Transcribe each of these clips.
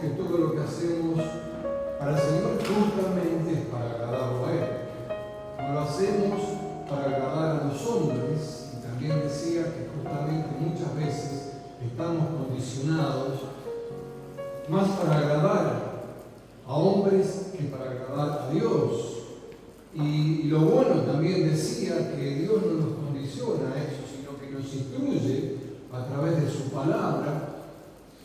que todo lo que hacemos para el Señor justamente es para agradarlo a Él. No lo hacemos para agradar a los hombres, y también decía que justamente muchas veces estamos condicionados más para agradar a hombres que para agradar a Dios. Y lo bueno también decía que Dios no nos condiciona a eso, sino que nos instruye a través de su palabra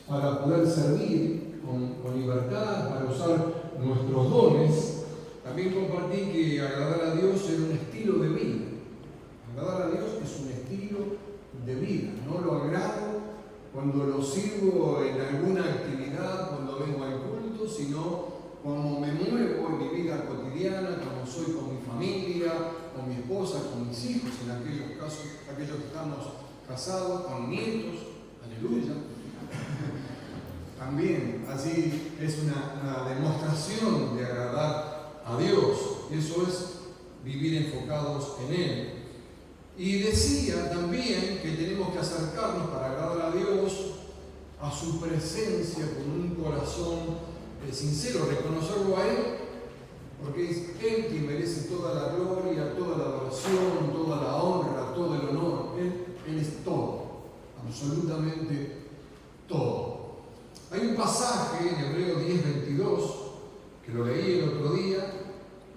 para poder servir con libertad, para usar nuestros dones. También compartí que agradar a Dios era un estilo de vida. Agradar a Dios es un estilo de vida. No lo agrado cuando lo sirvo en alguna actividad, cuando vengo al culto, sino como me muevo en mi vida cotidiana, como soy con mi familia, con mi esposa, con mis hijos, en aquellos casos, aquellos que estamos casados, con nietos, aleluya. También, así es una demostración de agradar a Dios. Eso es vivir enfocados en Él. Y decía también que tenemos que acercarnos para agradar a Dios a su presencia con un corazón sincero, reconocerlo a Él, porque es Él quien merece toda la gloria, toda la adoración, toda la honra, todo el honor. Él es todo, absolutamente todo. Hay un pasaje en Hebreos 10:22, que lo leí el otro día,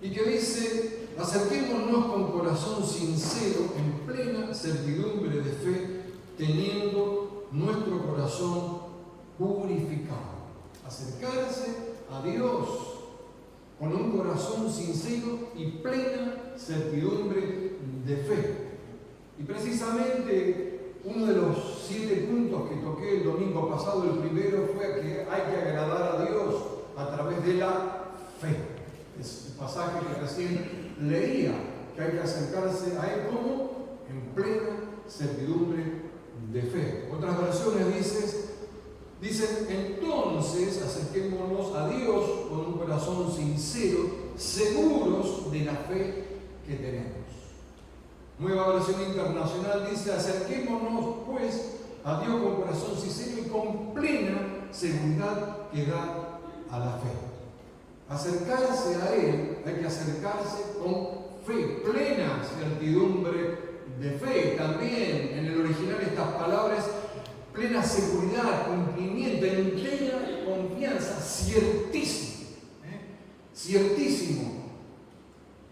y que dice: acerquémonos con corazón sincero, en plena certidumbre de fe, teniendo nuestro corazón purificado. Acercarse a Dios con un corazón sincero y plena certidumbre de fe. Y precisamente uno de los 7 puntos que toqué el domingo pasado, el primero fue que hay que agradar a Dios a través de la fe. Es el pasaje que recién leía, que hay que acercarse a Él como en plena certidumbre de fe. Otras versiones dicen, entonces acerquémonos a Dios con un corazón sincero, seguros de la fe que tenemos. Nueva versión internacional dice, acerquémonos pues a Dios con corazón sincero y con plena seguridad que da a la fe. Acercarse a Él, hay que acercarse con fe, plena certidumbre de fe. También en el original estas palabras, plena seguridad, cumplimiento, en plena confianza, ciertísimo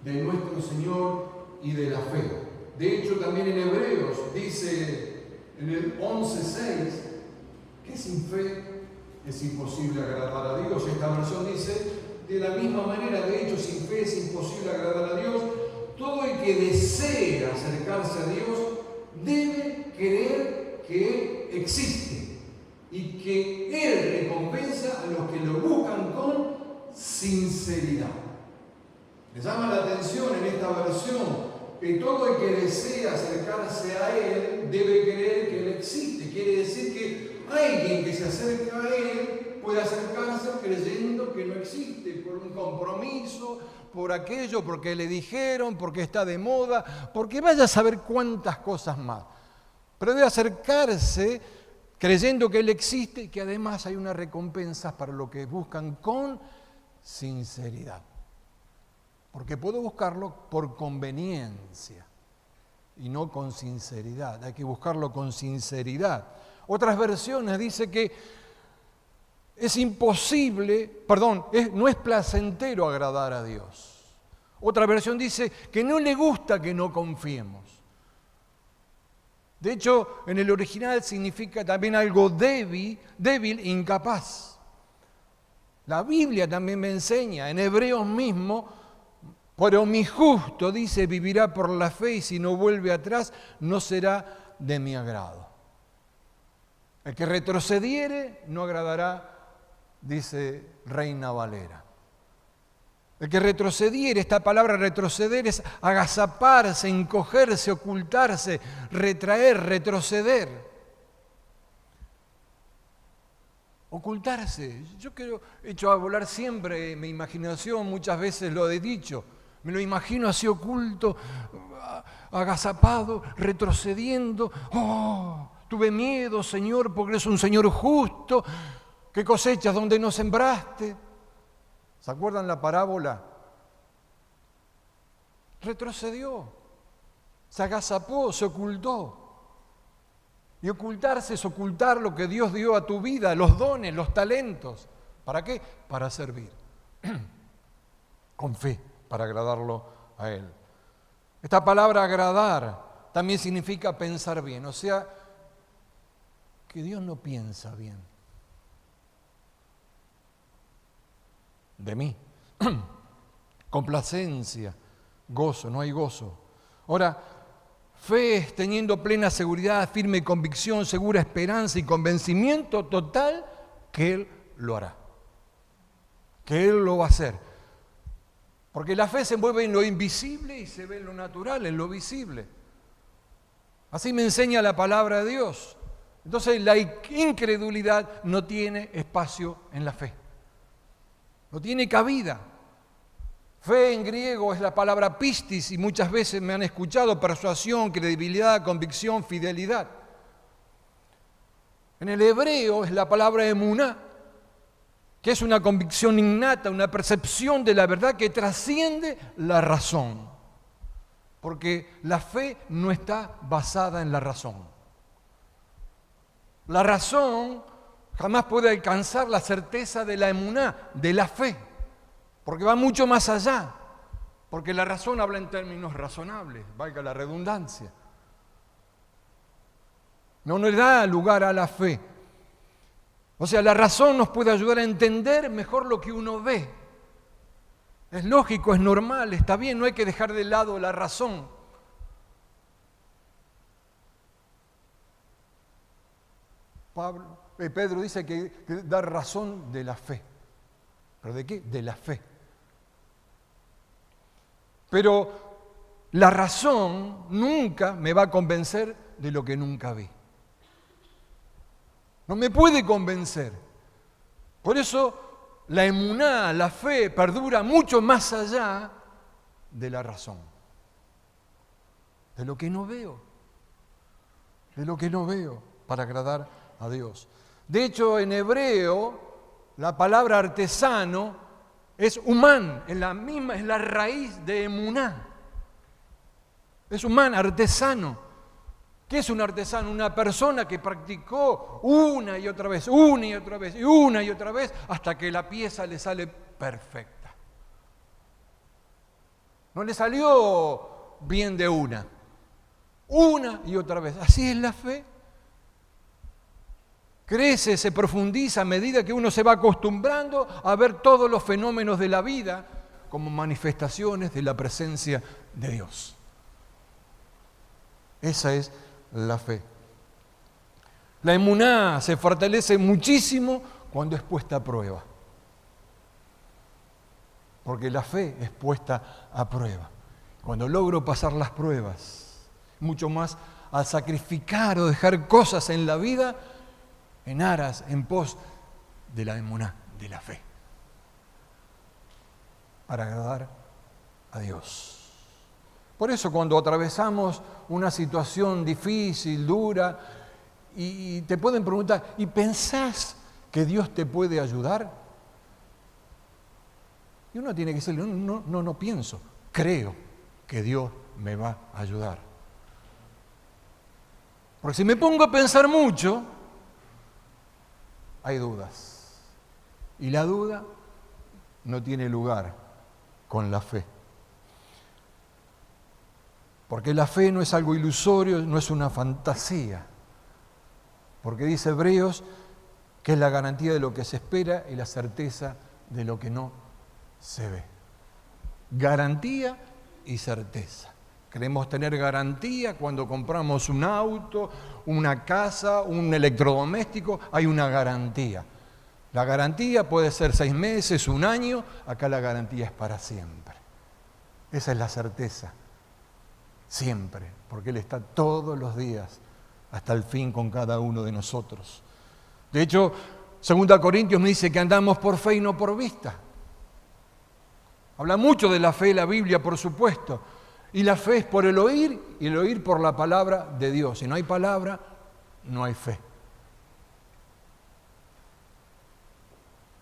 de nuestro Señor y de la fe. De hecho, también en Hebreos dice en el 11:6 que sin fe es imposible agradar a Dios. Esta versión dice, de la misma manera, de hecho, sin fe es imposible agradar a Dios. Todo el que desea acercarse a Dios debe creer que Él existe y que Él recompensa a los que lo buscan con sinceridad. Me llama la atención en esta versión que todo el que desea acercarse a Él debe creer que Él existe. Quiere decir que alguien que se acerca a Él puede acercarse creyendo que no existe, por un compromiso, por aquello, porque le dijeron, porque está de moda, porque vaya a saber cuántas cosas más. Pero debe acercarse creyendo que Él existe y que además hay una recompensa para lo que buscan con sinceridad. Porque puedo buscarlo por conveniencia y no con sinceridad. Hay que buscarlo con sinceridad. Otras versiones dicen que es imposible, no es placentero agradar a Dios. Otra versión dice que no le gusta que no confiemos. De hecho, en el original significa también algo débil, incapaz. La Biblia también me enseña, en Hebreos mismo, pero mi justo, dice, vivirá por la fe y si no vuelve atrás, no será de mi agrado. El que retrocediere no agradará, dice Reina Valera. El que retrocediere, esta palabra retroceder es agazaparse, encogerse, ocultarse, retraer, retroceder. Ocultarse. Yo he hecho a volar siempre mi imaginación, muchas veces lo he dicho. Me lo imagino así oculto, agazapado, retrocediendo. Oh, tuve miedo, Señor, porque eres un Señor justo. ¿Qué cosechas donde no sembraste? ¿Se acuerdan la parábola? Retrocedió, se agazapó, se ocultó. Y ocultarse es ocultar lo que Dios dio a tu vida, los dones, los talentos. ¿Para qué? Para servir. Con fe, para agradarlo a Él. Esta palabra agradar también significa pensar bien, o sea, que Dios no piensa bien de mí. Complacencia, gozo, no hay gozo. Ahora, fe es teniendo plena seguridad, firme convicción, segura esperanza y convencimiento total que Él lo hará, que Él lo va a hacer. Porque la fe se mueve en lo invisible y se ve en lo natural, en lo visible. Así me enseña la palabra de Dios. Entonces la incredulidad no tiene espacio en la fe. No tiene cabida. Fe en griego es la palabra pistis y muchas veces me han escuchado persuasión, credibilidad, convicción, fidelidad. En el hebreo es la palabra emuná, que es una convicción innata, una percepción de la verdad que trasciende la razón. Porque la fe no está basada en la razón. La razón jamás puede alcanzar la certeza de la emuná, de la fe, porque va mucho más allá. Porque la razón habla en términos razonables, valga la redundancia. No le da lugar a la fe. O sea, la razón nos puede ayudar a entender mejor lo que uno ve. Es lógico, es normal, está bien, no hay que dejar de lado la razón. Pedro dice que da razón de la fe. ¿Pero de qué? De la fe. Pero la razón nunca me va a convencer de lo que nunca vi. No me puede convencer. Por eso la emuná, la fe, perdura mucho más allá de la razón. De lo que no veo. De lo que no veo para agradar a Dios. De hecho, en hebreo, la palabra artesano es humán, es la raíz de emuná. Es humán, artesano. ¿Qué es un artesano? Una persona que practicó una y otra vez, una y otra vez, y una y otra vez, hasta que la pieza le sale perfecta. No le salió bien de una y otra vez. Así es la fe. Crece, se profundiza a medida que uno se va acostumbrando a ver todos los fenómenos de la vida como manifestaciones de la presencia de Dios. Esa es la fe. La emuná se fortalece muchísimo cuando es puesta a prueba. Porque la fe es puesta a prueba. Cuando logro pasar las pruebas, mucho más al sacrificar o dejar cosas en la vida en aras, en pos de la emuná, de la fe, para agradar a Dios. Por eso cuando atravesamos una situación difícil, dura, y te pueden preguntar, ¿y pensás que Dios te puede ayudar? Y uno tiene que decirle, no pienso, creo que Dios me va a ayudar. Porque si me pongo a pensar mucho, hay dudas. Y la duda no tiene lugar con la fe. Porque la fe no es algo ilusorio, no es una fantasía. Porque dice Hebreos que es la garantía de lo que se espera y la certeza de lo que no se ve. Garantía y certeza. Queremos tener garantía cuando compramos un auto, una casa, un electrodoméstico, hay una garantía. La garantía puede ser 6 meses, 1 año, acá la garantía es para siempre. Esa es la certeza, siempre, porque Él está todos los días hasta el fin con cada uno de nosotros. De hecho, 2 Corintios me dice que andamos por fe y no por vista. Habla mucho de la fe la Biblia, por supuesto. Y la fe es por el oír, y el oír por la palabra de Dios. Si no hay palabra, no hay fe.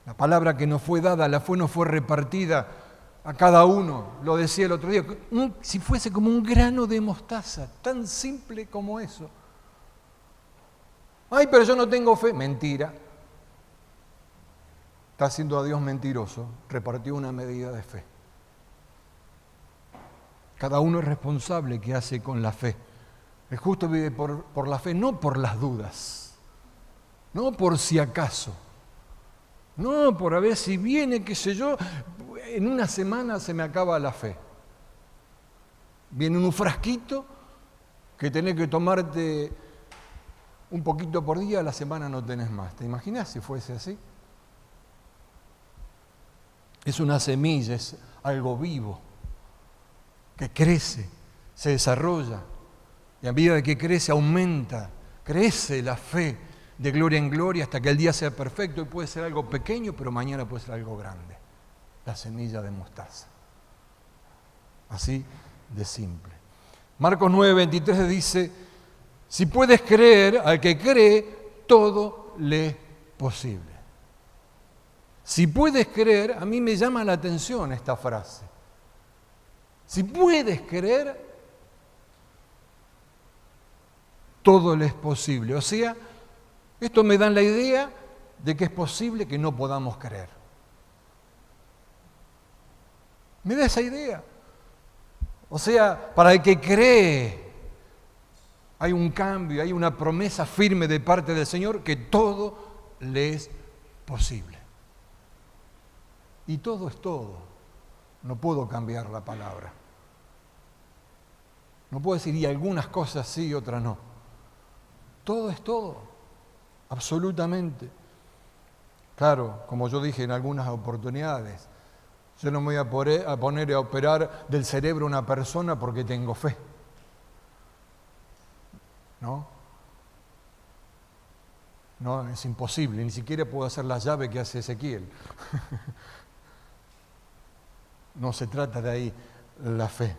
La palabra que nos fue dada, la fe nos fue repartida a cada uno. Lo decía el otro día, si fuese como un grano de mostaza, tan simple como eso. Ay, pero yo no tengo fe. Mentira. Está haciendo a Dios mentiroso. Repartió una medida de fe. Cada uno es responsable qué hace con la fe. El justo vive por la fe, no por las dudas, no por si acaso, no por a ver si viene, qué sé yo, en una semana se me acaba la fe. Viene un frasquito que tenés que tomarte un poquito por día, a la semana no tenés más. ¿Te imaginas si fuese así? Es una semilla, es algo vivo, que crece, se desarrolla, y a medida que crece, aumenta, crece la fe de gloria en gloria hasta que el día sea perfecto, y puede ser algo pequeño, pero mañana puede ser algo grande. La semilla de mostaza. Así de simple. Marcos 9:23 dice, si puedes creer, al que cree, todo le es posible. Si puedes creer, a mí me llama la atención esta frase. Si puedes creer, todo le es posible. O sea, esto me da la idea de que es posible que no podamos creer. Me da esa idea. O sea, para el que cree, hay un cambio, hay una promesa firme de parte del Señor que todo le es posible. Y todo es todo. No puedo cambiar la palabra. No puedo decir, y algunas cosas sí y otras no. Todo es todo, absolutamente. Claro, como yo dije en algunas oportunidades, yo no me voy a poner a operar del cerebro a una persona porque tengo fe. ¿No? No, es imposible, ni siquiera puedo hacer la llave que hace Ezequiel. No se trata de ahí la fe.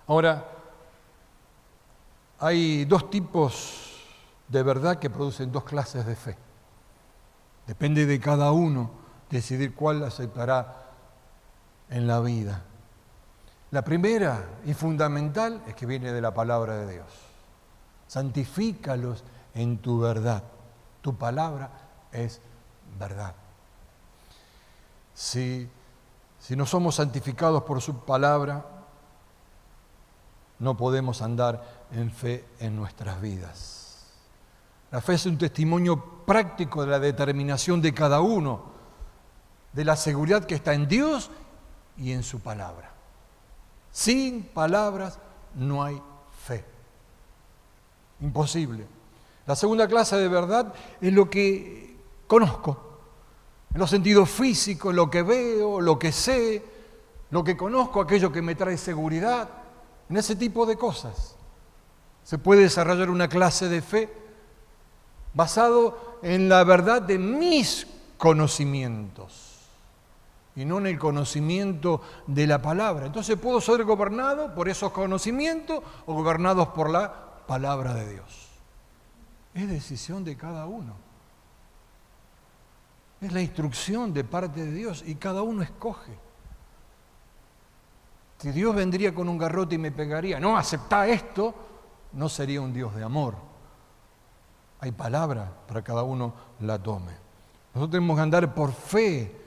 Ahora, hay dos tipos de verdad que producen dos clases de fe. Depende de cada uno decidir cuál aceptará en la vida. La primera y fundamental es que viene de la palabra de Dios. Santifícalos en tu verdad. Tu palabra es verdad. Si no somos santificados por su palabra, no podemos andar en fe en nuestras vidas. La fe es un testimonio práctico de la determinación de cada uno, de la seguridad que está en Dios y en su palabra. Sin palabras no hay fe. Imposible. La segunda clase de verdad es lo que conozco, en los sentidos físicos, lo que veo, lo que sé, lo que conozco, aquello que me trae seguridad, en ese tipo de cosas. Se puede desarrollar una clase de fe basado en la verdad de mis conocimientos y no en el conocimiento de la palabra. Entonces puedo ser gobernado por esos conocimientos o gobernados por la palabra de Dios. Es decisión de cada uno. Es la instrucción de parte de Dios y cada uno escoge. Si Dios vendría con un garrote y me pegaría, no, aceptá esto, no sería un Dios de amor. Hay palabra para cada uno la tome. Nosotros tenemos que andar por fe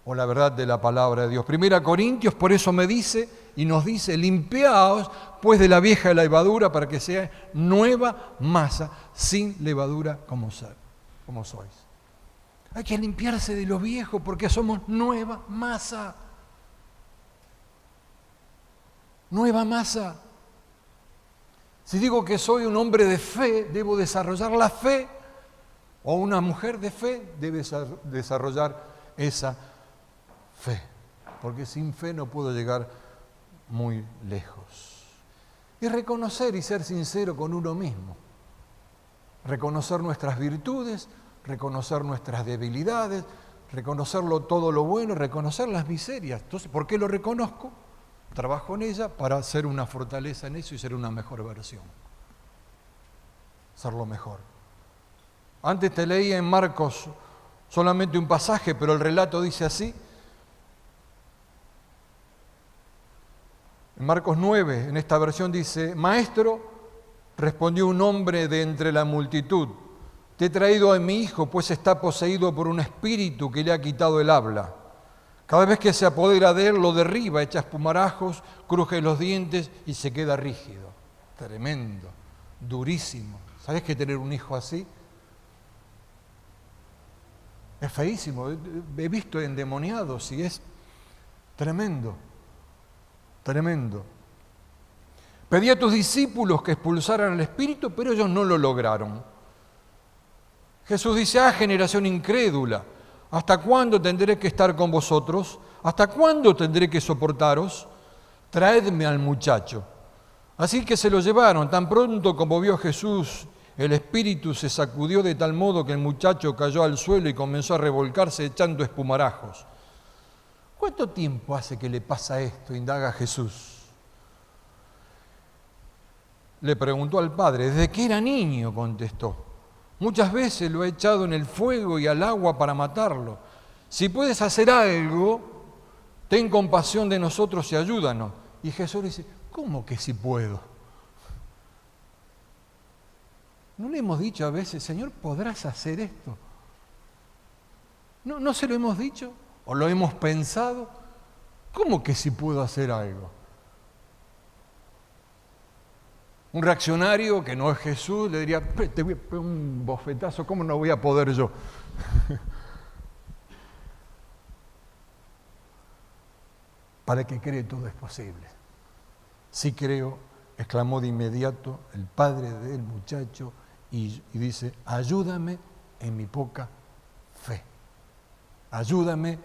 o la verdad de la palabra de Dios. 1 Corintios, por eso me dice y nos dice, limpiaos pues de la vieja levadura para que sea nueva masa, sin levadura como sois. Hay que limpiarse de lo viejo porque somos nueva masa. Nueva masa. Si digo que soy un hombre de fe, debo desarrollar la fe, o una mujer de fe debe desarrollar esa fe, porque sin fe no puedo llegar muy lejos. Y reconocer y ser sincero con uno mismo, reconocer nuestras virtudes, reconocer nuestras debilidades, reconocerlo todo lo bueno, reconocer las miserias. Entonces, ¿por qué lo reconozco? Trabajo en ella para ser una fortaleza en eso y ser una mejor versión. Ser lo mejor. Antes te leía en Marcos solamente un pasaje, pero el relato dice así. En Marcos 9, en esta versión dice: Maestro, respondió un hombre de entre la multitud, te he traído a mi hijo, pues está poseído por un espíritu que le ha quitado el habla. Cada vez que se apodera de él, lo derriba, echa espumarajos, cruje los dientes y se queda rígido. Tremendo, durísimo. ¿Sabes qué tener un hijo así? Es feísimo. He visto endemoniados y es tremendo, tremendo. Pedí a tus discípulos que expulsaran al espíritu, pero ellos no lo lograron. Jesús dice: generación incrédula, ¿hasta cuándo tendré que estar con vosotros? ¿Hasta cuándo tendré que soportaros? Traedme al muchacho. Así que se lo llevaron. Tan pronto como vio Jesús, el espíritu se sacudió de tal modo que el muchacho cayó al suelo y comenzó a revolcarse echando espumarajos. ¿Cuánto tiempo hace que le pasa esto?, indaga Jesús. Le preguntó al padre. Desde que era niño, contestó. Muchas veces lo he echado en el fuego y al agua para matarlo. Si puedes hacer algo, ten compasión de nosotros y ayúdanos. Y Jesús le dice: ¿cómo que si puedo? ¿No le hemos dicho a veces: Señor, ¿podrás hacer esto? ¿No se lo hemos dicho? ¿O lo hemos pensado? ¿Cómo que si puedo hacer algo? Un reaccionario que no es Jesús le diría: te voy a pegar un bofetazo, ¿cómo no voy a poder yo? Para el que cree todo es posible. Sí creo, exclamó de inmediato el padre del muchacho y dice: ayúdame en mi poca fe. Ayúdame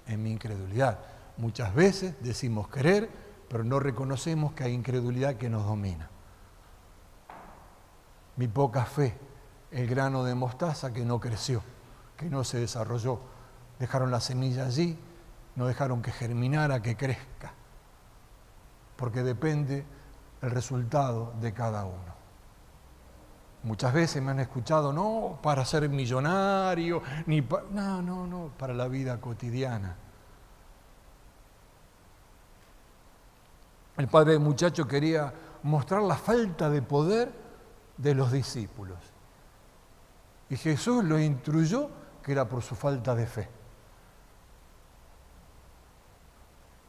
en mi incredulidad. Muchas veces decimos creer, pero no reconocemos que hay incredulidad que nos domina. Mi poca fe, el grano de mostaza que no creció, que no se desarrolló. Dejaron la semilla allí, no dejaron que germinara, que crezca, porque depende el resultado de cada uno. Muchas veces me han escuchado: no, para ser millonario, no, para la vida cotidiana. El padre del muchacho quería mostrar la falta de poder de los discípulos. Y Jesús lo instruyó que era por su falta de fe.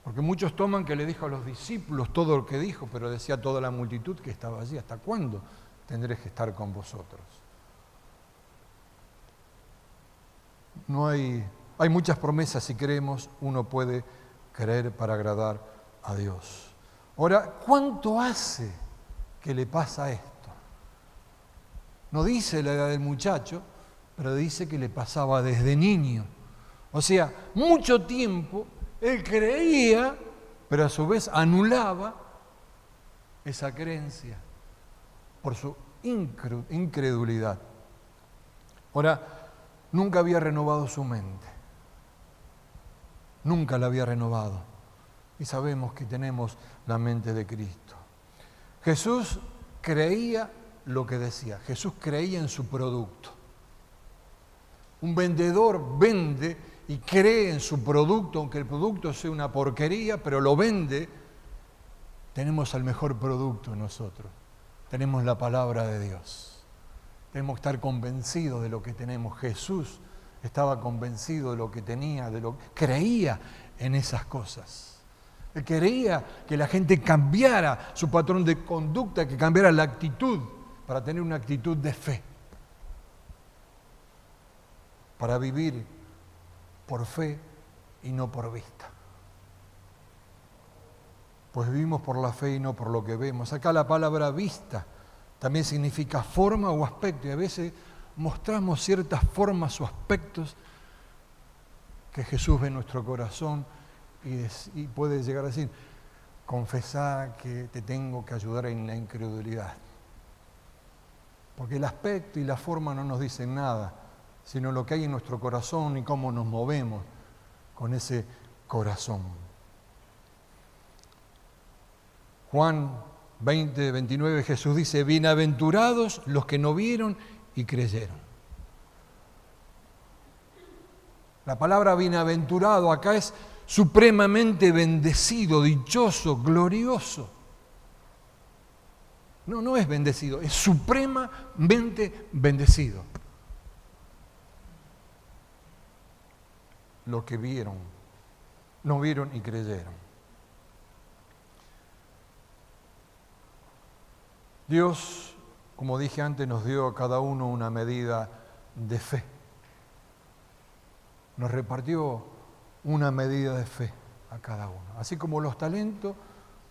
Porque muchos toman que le dijo a los discípulos todo lo que dijo, pero decía a toda la multitud que estaba allí: ¿hasta cuándo tendré que estar con vosotros? Hay muchas promesas. Si creemos, uno puede creer para agradar a Dios. Ahora, ¿cuánto hace que le pasa esto? No dice la edad del muchacho, pero dice que le pasaba desde niño. O sea, mucho tiempo él creía, pero a su vez anulaba esa creencia por su incredulidad. Ahora, nunca había renovado su mente. Nunca la había renovado. Y sabemos que tenemos la mente de Cristo. Jesús creía lo que decía. Jesús creía en su producto. Un vendedor vende y cree en su producto, aunque el producto sea una porquería, pero lo vende. Tenemos el mejor producto nosotros. Tenemos la palabra de Dios. Tenemos que estar convencidos de lo que tenemos. Jesús estaba convencido de lo que tenía, creía en esas cosas. Él quería que la gente cambiara su patrón de conducta, que cambiara la actitud, para tener una actitud de fe, para vivir por fe y no por vista. Pues vivimos por la fe y no por lo que vemos. Acá la palabra vista también significa forma o aspecto, y a veces mostramos ciertas formas o aspectos que Jesús ve en nuestro corazón y puede llegar a decir: confesá que te tengo que ayudar en la incredulidad. Porque el aspecto y la forma no nos dicen nada, sino lo que hay en nuestro corazón y cómo nos movemos con ese corazón. Juan 20, 29, Jesús dice: bienaventurados los que no vieron y creyeron. La palabra bienaventurado acá es supremamente bendecido, dichoso, glorioso. No es bendecido, es supremamente bendecido. Lo que vieron, no vieron y creyeron. Dios, como dije antes, nos dio a cada uno una medida de fe. Nos repartió una medida de fe a cada uno. Así como los talentos,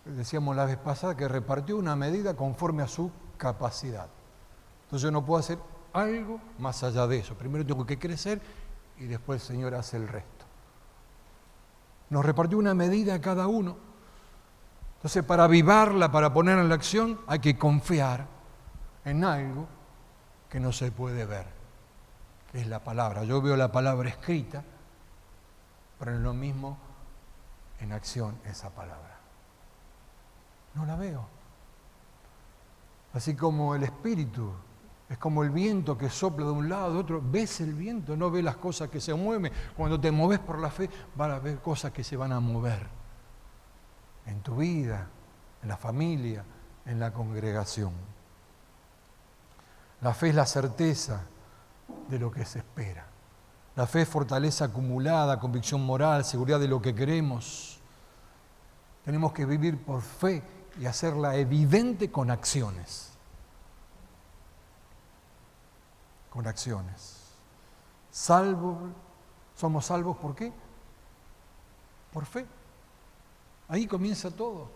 decíamos la vez pasada, que repartió una medida conforme a su capacidad. Entonces yo no puedo hacer algo más allá de eso. Primero tengo que crecer y después el Señor hace el resto. Nos repartió una medida a cada uno. Entonces, para avivarla, para ponerla en la acción, hay que confiar en algo que no se puede ver, que es la palabra. Yo veo la palabra escrita, pero es lo mismo en acción esa palabra. No la veo. Así como el Espíritu es como el viento que sopla de un lado, de otro. Ves el viento, no ves las cosas que se mueven. Cuando te mueves por la fe, vas a ver cosas que se van a mover en tu vida, en la familia, en la congregación. La fe es la certeza de lo que se espera. La fe es fortaleza acumulada, convicción moral, seguridad de lo que queremos. Tenemos que vivir por fe y hacerla evidente con acciones. Con acciones. Somos salvos ¿por qué? Por fe. Ahí comienza todo.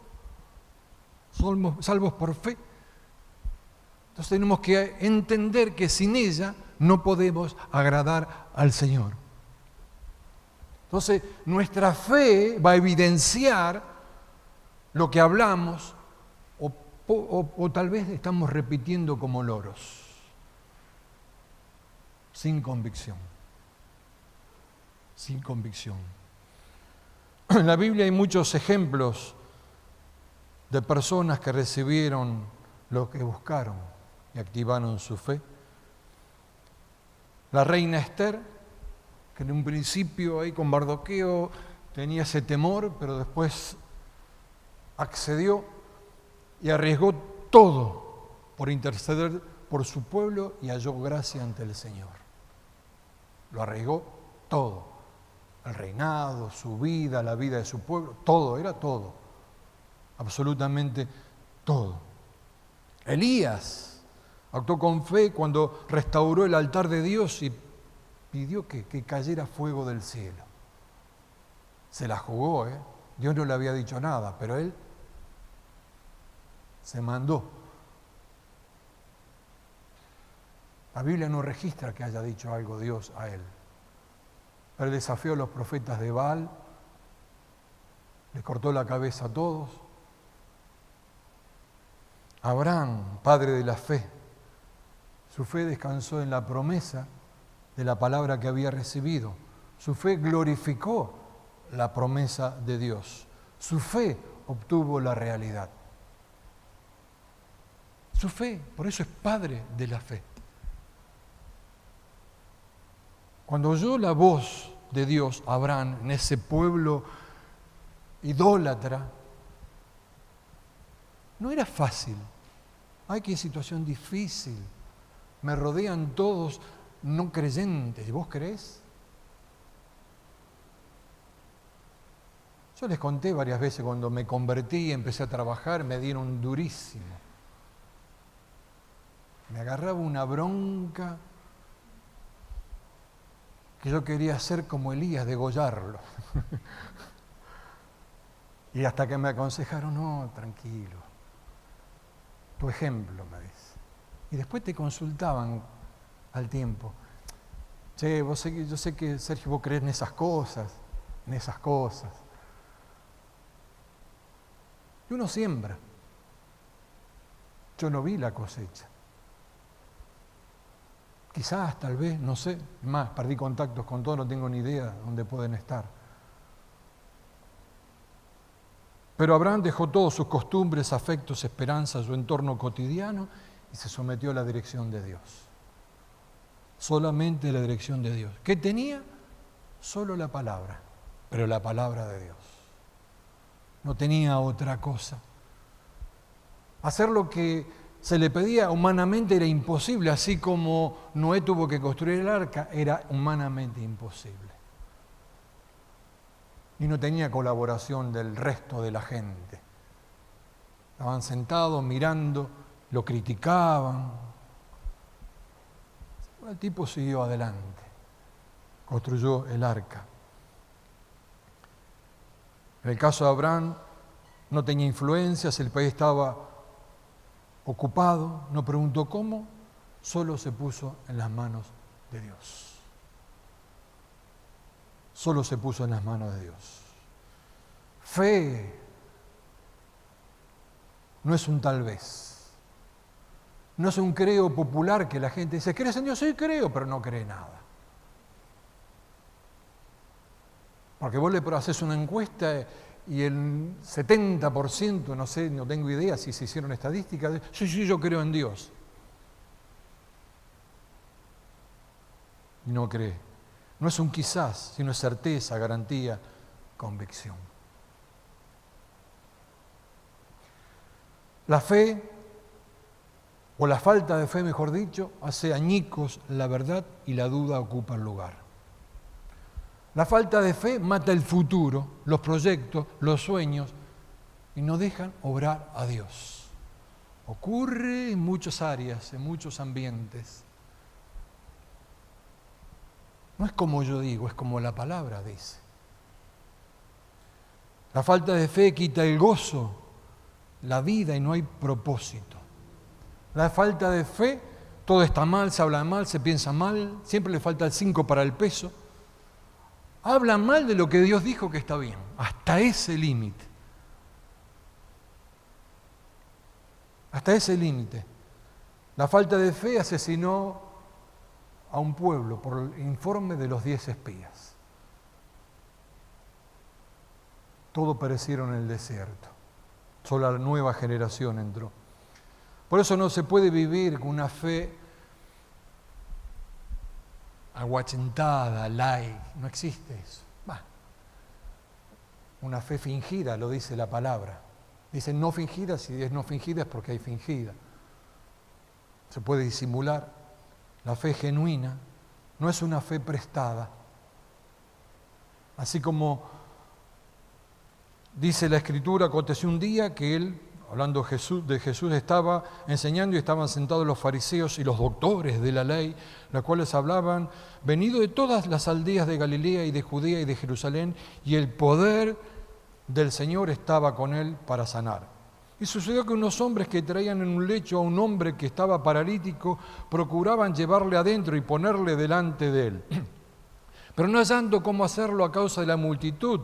Somos salvos por fe. Entonces tenemos que entender que sin ella no podemos agradar al Señor. Entonces nuestra fe va a evidenciar lo que hablamos o tal vez estamos repitiendo como loros, sin convicción. Sin convicción. En la Biblia hay muchos ejemplos de personas que recibieron lo que buscaron y activaron su fe. La reina Esther, que en un principio ahí con Mardoqueo tenía ese temor, pero después accedió y arriesgó todo por interceder por su pueblo y halló gracia ante el Señor. Lo arriesgó todo. El reinado, su vida, la vida de su pueblo, todo, era todo. Absolutamente todo. Elías actuó con fe cuando restauró el altar de Dios y pidió que cayera fuego del cielo. Se la jugó, Dios no le había dicho nada, pero él se mandó. La Biblia no registra que haya dicho algo Dios a él. Él desafió a los profetas de Baal, le cortó la cabeza a todos. Abraham, padre de la fe, su fe descansó en la promesa de la palabra que había recibido. Su fe glorificó la promesa de Dios. Su fe obtuvo la realidad. Su fe, por eso es padre de la fe. Cuando oyó la voz de Dios, Abraham, en ese pueblo idólatra, no era fácil. Ay, qué situación difícil. Me rodean todos no creyentes. ¿Y vos creés? Yo les conté varias veces cuando me convertí y empecé a trabajar, me dieron durísimo. Me agarraba una bronca que yo quería ser como Elías, degollarlo. Y hasta que me aconsejaron, no, tranquilo, tu ejemplo, me dice. Y después te consultaban al tiempo. Che, yo sé que, Sergio, vos crees en esas cosas. Y uno siembra. Yo no vi la cosecha. Quizás, tal vez, no sé, más, perdí contactos con todos, no tengo ni idea dónde pueden estar. Pero Abraham dejó todos sus costumbres, afectos, esperanzas, su entorno cotidiano y se sometió a la dirección de Dios. Solamente la dirección de Dios. ¿Qué tenía? solo la palabra, pero la palabra de Dios. No tenía otra cosa. Hacer lo que se le pedía humanamente era imposible, así como Noé tuvo que construir el arca, era humanamente imposible. Y no tenía colaboración del resto de la gente. Estaban sentados mirando, lo criticaban. El tipo siguió adelante, construyó el arca. En el caso de Abraham, no tenía influencias, el país estaba ocupado, no preguntó cómo, solo se puso en las manos de Dios. Solo se puso en las manos de Dios. Fe no es un tal vez. No es un creo popular que la gente dice, ¿crees en Dios? Sí, creo, pero no cree nada. Porque vos le haces una encuesta y el 70%, no sé, no tengo idea si se hicieron estadísticas, sí, yo creo en Dios. Y no cree. No es un quizás, sino es certeza, garantía, convicción. La fe, o la falta de fe, mejor dicho, hace añicos la verdad y la duda ocupa el lugar. La falta de fe mata el futuro, los proyectos, los sueños y no dejan obrar a Dios. Ocurre en muchas áreas, en muchos ambientes. No es como yo digo, es como la palabra dice. La falta de fe quita el gozo, la vida y no hay propósito. La falta de fe, todo está mal, se habla mal, se piensa mal, siempre le falta el 5 para el peso. Hablan mal de lo que Dios dijo que está bien, hasta ese límite. Hasta ese límite. La falta de fe asesinó a un pueblo por el informe de los 10 espías. Todos perecieron en el desierto. Solo la nueva generación entró. Por eso no se puede vivir con una fe aguachentada, light, no existe eso. Una fe fingida, lo dice la palabra. Dice no fingida, si es no fingida es porque hay fingida. Se puede disimular. La fe genuina no es una fe prestada. Así como dice la Escritura, aconteció un día que él, hablando de Jesús, estaba enseñando y estaban sentados los fariseos y los doctores de la ley, los cuales hablaban, venido de todas las aldeas de Galilea y de Judea y de Jerusalén, y el poder del Señor estaba con él para sanar. Y sucedió que unos hombres que traían en un lecho a un hombre que estaba paralítico, procuraban llevarle adentro y ponerle delante de él. Pero no hallando cómo hacerlo a causa de la multitud,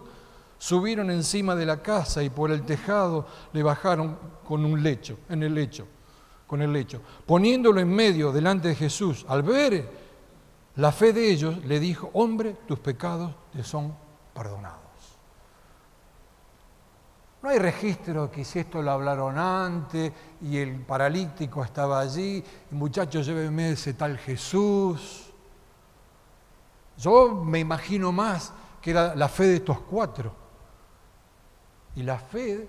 subieron encima de la casa y por el tejado le bajaron con el lecho. Poniéndolo en medio delante de Jesús, al ver la fe de ellos, le dijo, hombre, tus pecados te son perdonados. No hay registro que si esto lo hablaron antes y el paralítico estaba allí, muchachos, llévenme ese tal Jesús. Yo me imagino más que era la fe de estos 4. Y la fe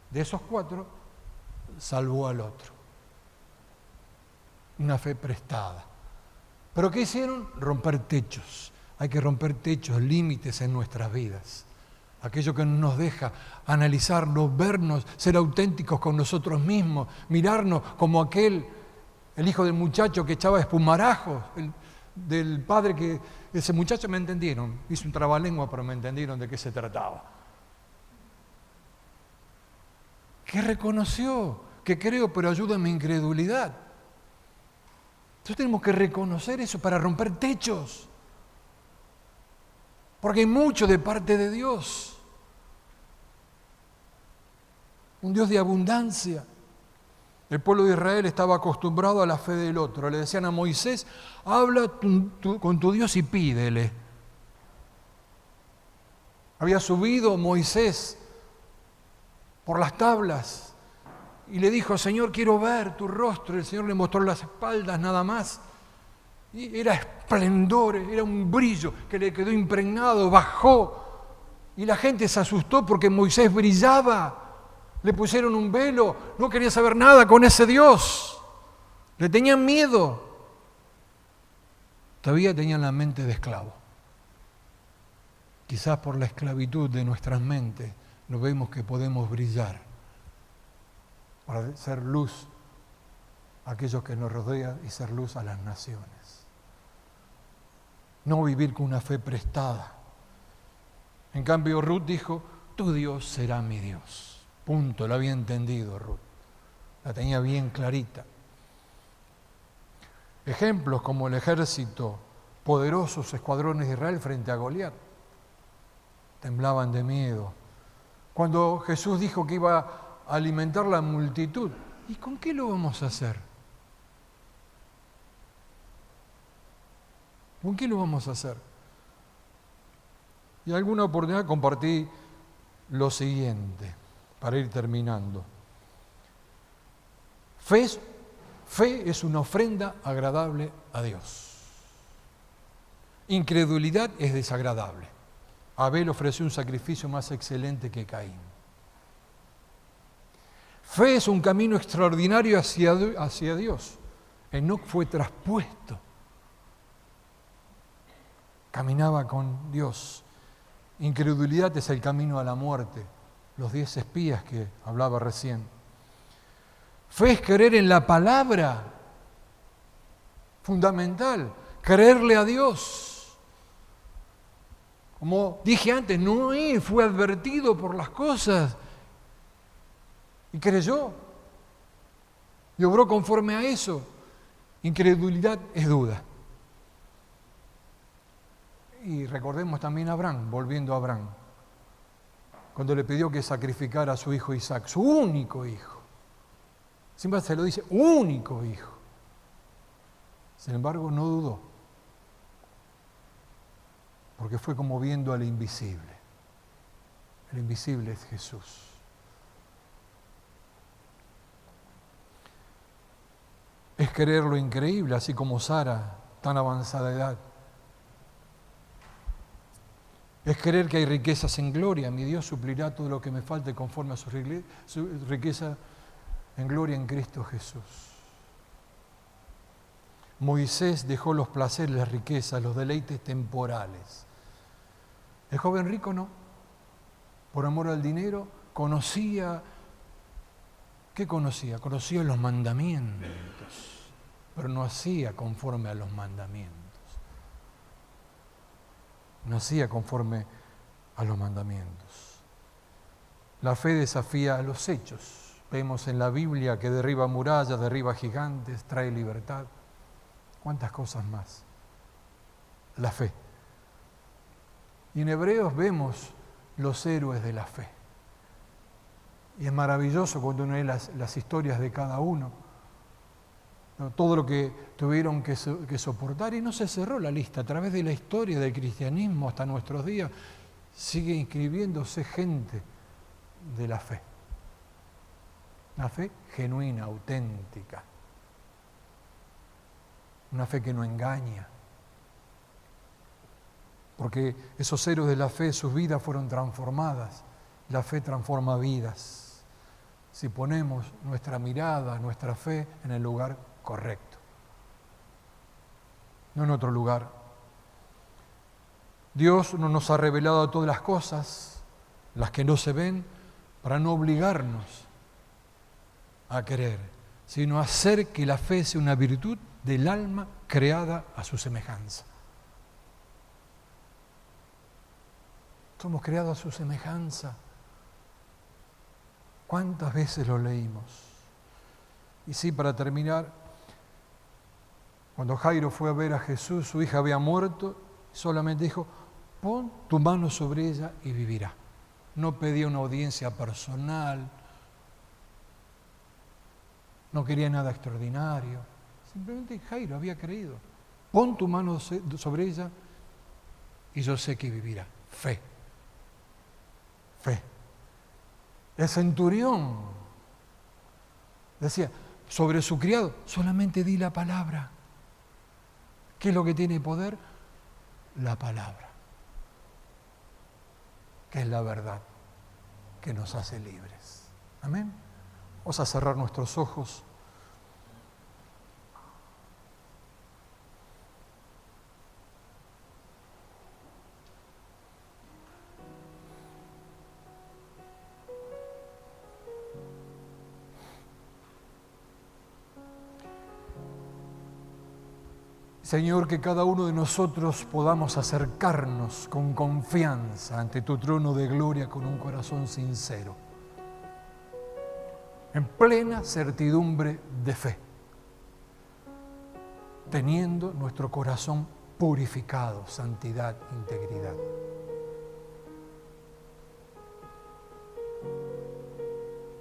de esos 4 salvó al otro. Una fe prestada. ¿Pero qué hicieron? Romper techos. Hay que romper techos, límites en nuestras vidas. Aquello que nos deja analizarnos, vernos, ser auténticos con nosotros mismos, mirarnos como el hijo del muchacho que echaba espumarajos, del padre que, ese muchacho me entendieron, hizo un trabalengua, pero me entendieron de qué se trataba. Que reconoció, que creo, pero ayuda en mi incredulidad. Entonces tenemos que reconocer eso para romper techos. Porque hay mucho de parte de Dios. Un Dios de abundancia. El pueblo de Israel estaba acostumbrado a la fe del otro. Le decían a Moisés, habla con tu Dios y pídele. Había subido Moisés por las tablas y le dijo, Señor, quiero ver tu rostro. El Señor le mostró las espaldas nada más. Y era esplendor, era un brillo que le quedó impregnado, bajó. Y la gente se asustó porque Moisés brillaba. Le pusieron un velo, no quería saber nada con ese Dios. Le tenían miedo. Todavía tenían la mente de esclavo. Quizás por la esclavitud de nuestras mentes no vemos que podemos brillar para ser luz a aquellos que nos rodean y ser luz a las naciones. No vivir con una fe prestada. En cambio, Ruth dijo, tu Dios será mi Dios. Punto, lo había entendido Ruth. La tenía bien clarita. Ejemplos como el ejército, poderosos escuadrones de Israel frente a Goliat. Temblaban de miedo. Cuando Jesús dijo que iba a alimentar la multitud, ¿y con qué lo vamos a hacer? ¿Con qué lo vamos a hacer? Y en alguna oportunidad compartí lo siguiente, para ir terminando. Fe es una ofrenda agradable a Dios. Incredulidad es desagradable. Abel ofreció un sacrificio más excelente que Caín. Fe es un camino extraordinario hacia Dios. Enoc fue traspuesto. Caminaba con Dios. Incredulidad es el camino a la muerte. Los 10 espías que hablaba recién. Fe es creer en la palabra. Fundamental. Creerle a Dios. Como dije antes, Noé fue advertido por las cosas y creyó. Y obró conforme a eso. Incredulidad es duda. Y recordemos también a Abraham, volviendo a Abraham, cuando le pidió que sacrificara a su hijo Isaac, su único hijo. Siempre se lo dice, único hijo. Sin embargo, no dudó, porque fue como viendo al invisible. El invisible es Jesús. Es creer lo increíble, así como Sara, tan avanzada edad. Es creer que hay riquezas en gloria. Mi Dios suplirá todo lo que me falte conforme a su riqueza en gloria en Cristo Jesús. Moisés dejó los placeres, las riquezas, los deleites temporales. El joven rico no. Por amor al dinero, conocía. ¿Qué conocía? Conocía los mandamientos, pero no hacía conforme a los mandamientos. No hacía conforme a los mandamientos. La fe desafía a los hechos. Vemos en la Biblia que derriba murallas, derriba gigantes, trae libertad. ¿Cuántas cosas más? La fe. Y en Hebreos vemos los héroes de la fe. Y es maravilloso cuando uno lee las historias de cada uno. Todo lo que tuvieron que soportar, y no se cerró la lista. A través de la historia del cristianismo hasta nuestros días sigue inscribiéndose gente de la fe. Una fe genuina, auténtica. Una fe que no engaña. Porque esos héroes de la fe, sus vidas fueron transformadas. La fe transforma vidas. Si ponemos nuestra mirada, nuestra fe en el lugar correcto, no en otro lugar. Dios no nos ha revelado todas las cosas, las que no se ven, para no obligarnos a creer, sino hacer que la fe sea una virtud del alma creada a su semejanza. Somos creados a su semejanza. ¿Cuántas veces lo leímos? Y sí, para terminar, cuando Jairo fue a ver a Jesús, su hija había muerto, solamente dijo, pon tu mano sobre ella y vivirá. No pedía una audiencia personal, no quería nada extraordinario. Simplemente Jairo había creído. Pon tu mano sobre ella y yo sé que vivirá. Fe. Fe. El centurión decía, sobre su criado, solamente di la palabra. ¿Qué es lo que tiene poder? La palabra, que es la verdad que nos hace libres. Amén. Vamos a cerrar nuestros ojos. Señor, que cada uno de nosotros podamos acercarnos con confianza ante tu trono de gloria con un corazón sincero, en plena certidumbre de fe, teniendo nuestro corazón purificado, santidad, integridad.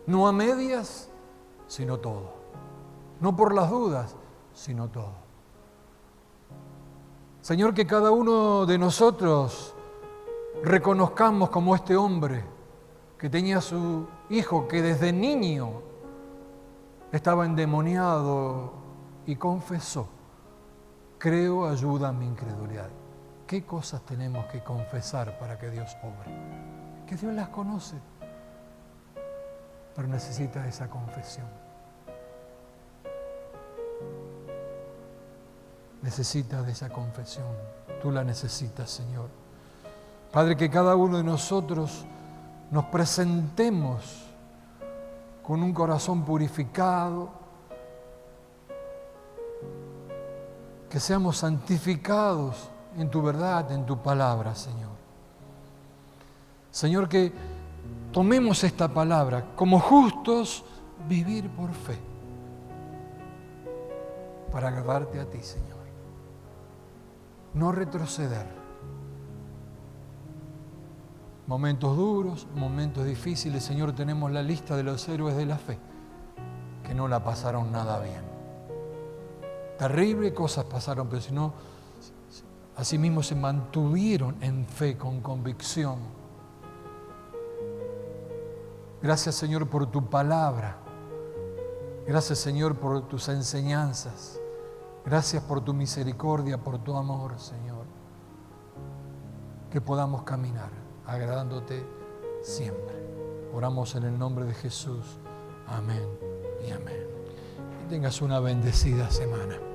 No a medias, sino todo. No por las dudas, sino todo. Señor, que cada uno de nosotros reconozcamos como este hombre que tenía a su hijo que desde niño estaba endemoniado y confesó: creo, ayuda a mi incredulidad. ¿Qué cosas tenemos que confesar para que Dios obre? Que Dios las conoce, pero necesita esa confesión. Necesita de esa confesión. Tú la necesitas, Señor. Padre, que cada uno de nosotros nos presentemos con un corazón purificado, que seamos santificados en tu verdad, en tu palabra, Señor. Señor, que tomemos esta palabra como justos, vivir por fe, para agradarte a ti, Señor. No retroceder. Momentos duros, momentos difíciles, Señor, tenemos la lista de los héroes de la fe que no la pasaron nada bien. Terribles cosas pasaron, pero si no, asimismo se mantuvieron en fe, con convicción. Gracias, Señor, por tu palabra. Gracias, Señor, por tus enseñanzas. Gracias por tu misericordia, por tu amor, Señor. Que podamos caminar agradándote siempre. Oramos en el nombre de Jesús. Amén y amén. Que tengas una bendecida semana.